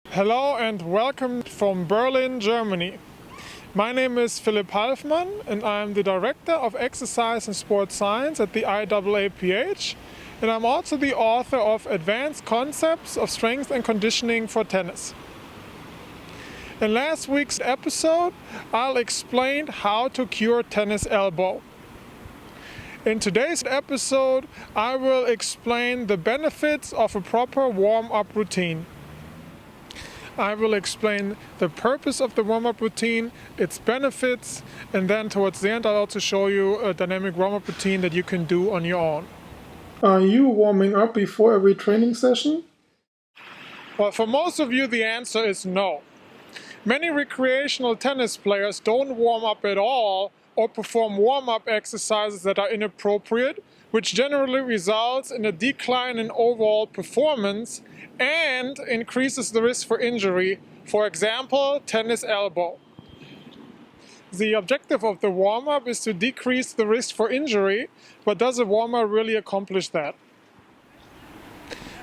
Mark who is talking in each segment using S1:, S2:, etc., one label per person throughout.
S1: Hello and welcome from Berlin, Germany. My name is Philipp Halfmann and I'm the Director of Exercise and Sports Science at the IAAPH, and I'm also the author of Advanced Concepts of Strength and Conditioning for Tennis. In last week's episode, I'll explain how to cure tennis elbow. In today's episode, I will explain the benefits of a proper warm-up routine. I will explain the purpose of the warm-up routine, its benefits, and then towards the end I'll also show you a dynamic warm-up routine that you can do on your own. Are you warming up before every training session? Well, for most of you the answer is no. Many recreational tennis players don't warm up at all or perform warm-up exercises that are inappropriate, which generally results in a decline in overall performance and increases the risk for injury, for example, tennis elbow. The objective of the warm-up is to decrease the risk for injury, but does a warm-up really accomplish that?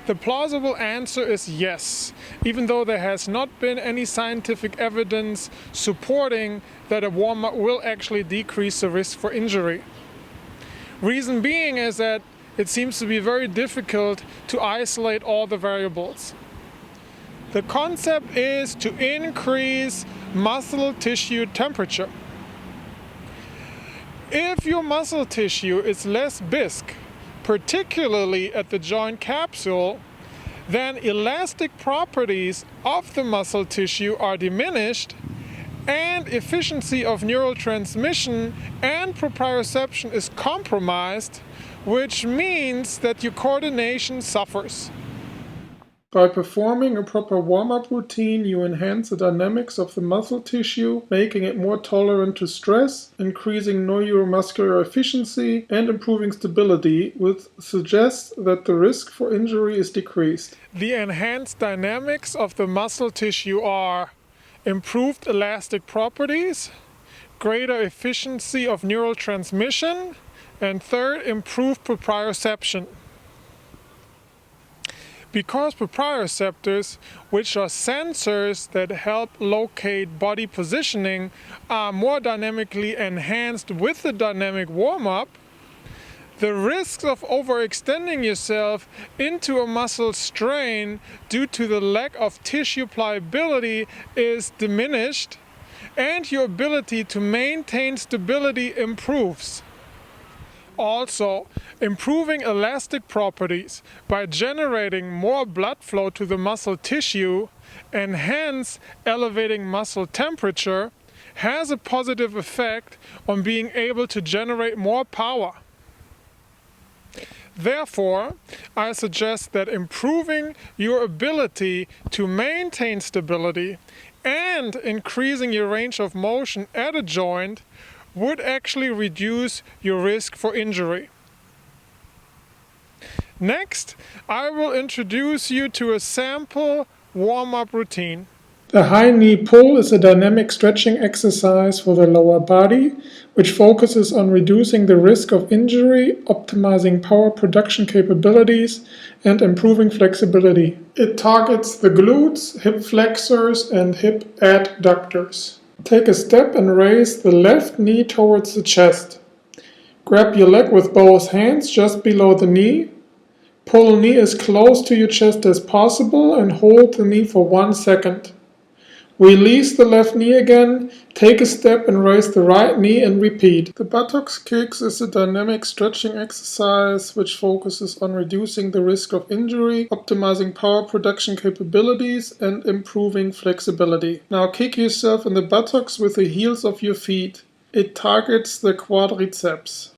S1: The plausible answer is yes, even though there has not been any scientific evidence supporting that a warm-up will actually decrease the risk for injury. Reason being is that it seems to be very difficult to isolate all the variables. The concept is to increase muscle tissue temperature. If your muscle tissue is less bisque, particularly at the joint capsule, then elastic properties of the muscle tissue are diminished and efficiency of neural transmission and proprioception is compromised, which means that your coordination suffers. By performing a proper warm-up routine, you enhance the dynamics of the muscle tissue, making it more tolerant to stress, increasing neuromuscular efficiency, and improving stability, which suggests that the risk for injury is decreased. The enhanced dynamics of the muscle tissue are improved elastic properties, greater efficiency of neural transmission, and third, improved proprioception. Because proprioceptors, which are sensors that help locate body positioning, are more dynamically enhanced with the dynamic warm-up, the risk of overextending yourself into a muscle strain due to the lack of tissue pliability is diminished, and your ability to maintain stability improves. Also, improving elastic properties by generating more blood flow to the muscle tissue and hence elevating muscle temperature has a positive effect on being able to generate more power. Therefore, I suggest that improving your ability to maintain stability and increasing your range of motion at a joint would actually reduce your risk for injury. Next, I will introduce you to a sample warm-up routine. The high knee pull is a dynamic stretching exercise for the lower body, which focuses on reducing the risk of injury, optimizing power production capabilities, and improving flexibility. It targets the glutes, hip flexors, and hip adductors. Take a step and raise the left knee towards the chest. Grab your leg with both hands just below the knee. Pull knee as close to your chest as possible and hold the knee for 1 second. Release the left knee again, take a step and raise the right knee and repeat. The buttocks kicks is a dynamic stretching exercise which focuses on reducing the risk of injury, optimizing power production capabilities, and improving flexibility. Now kick yourself in the buttocks with the heels of your feet. It targets the quadriceps.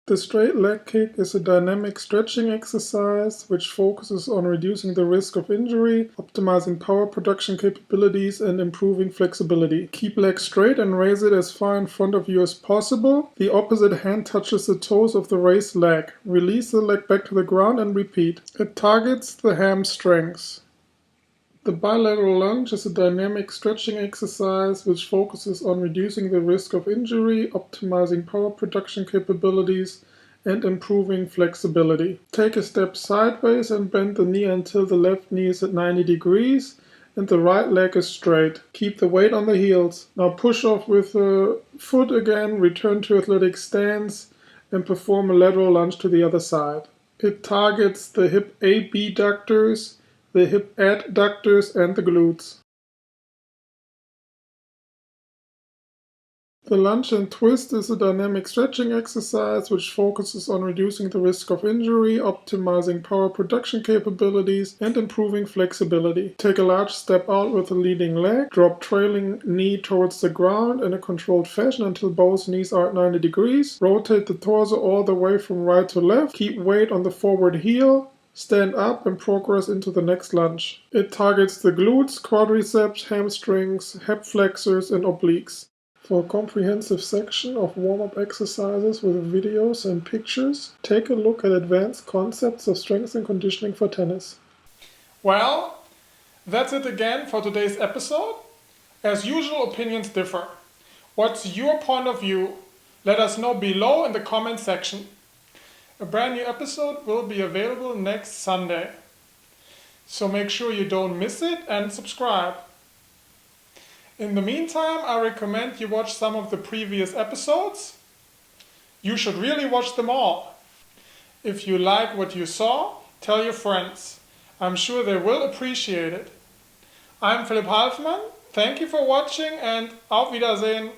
S1: The straight leg kick is a dynamic stretching exercise which focuses on reducing the risk of injury, optimizing power production capabilities, and improving flexibility. Keep legs straight and raise it as far in front of you as possible. The opposite hand touches the toes of the raised leg. Release the leg back to the ground and repeat. It targets the hamstrings. The bilateral lunge is a dynamic stretching exercise which focuses on reducing the risk of injury, optimizing power production capabilities, and improving flexibility. Take a step sideways and bend the knee until the left knee is at 90 degrees and the right leg is straight. Keep the weight on the heels. Now push off with the foot again, return to athletic stance, and perform a lateral lunge to the other side. It targets the hip abductors, the hip adductors, and the glutes. The lunge and twist is a dynamic stretching exercise which focuses on reducing the risk of injury, optimizing power production capabilities, and improving flexibility. Take a large step out with the leading leg, drop trailing knee towards the ground in a controlled fashion until both knees are at 90 degrees. Rotate the torso all the way from right to left. Keep weight on the forward heel. Stand up and progress into the next lunge. It targets the glutes, quadriceps, hamstrings, hip flexors, and obliques. For a comprehensive section of warm-up exercises with videos and pictures, take a look at Advanced Concepts of Strength and Conditioning for Tennis. Well, that's it again for today's episode. As usual, opinions differ. What's your point of view? Let us know below in the comment section. A brand new episode will be available next Sunday. So make sure you don't miss it and subscribe. In the meantime, I recommend you watch some of the previous episodes. You should really watch them all. If you like what you saw, tell your friends. I'm sure they will appreciate it. I'm Philipp Halfmann. Thank you for watching and auf Wiedersehen.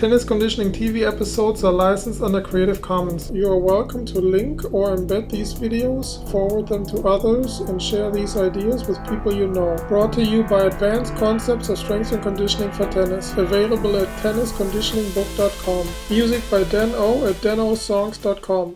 S1: Tennis Conditioning TV episodes are licensed under Creative Commons. You are welcome to link or embed these videos, forward them to others, and share these ideas with people you know. Brought to you by Advanced Concepts of Strength and Conditioning for Tennis. Available at tennisconditioningbook.com. Music by Dan O at danosongs.com.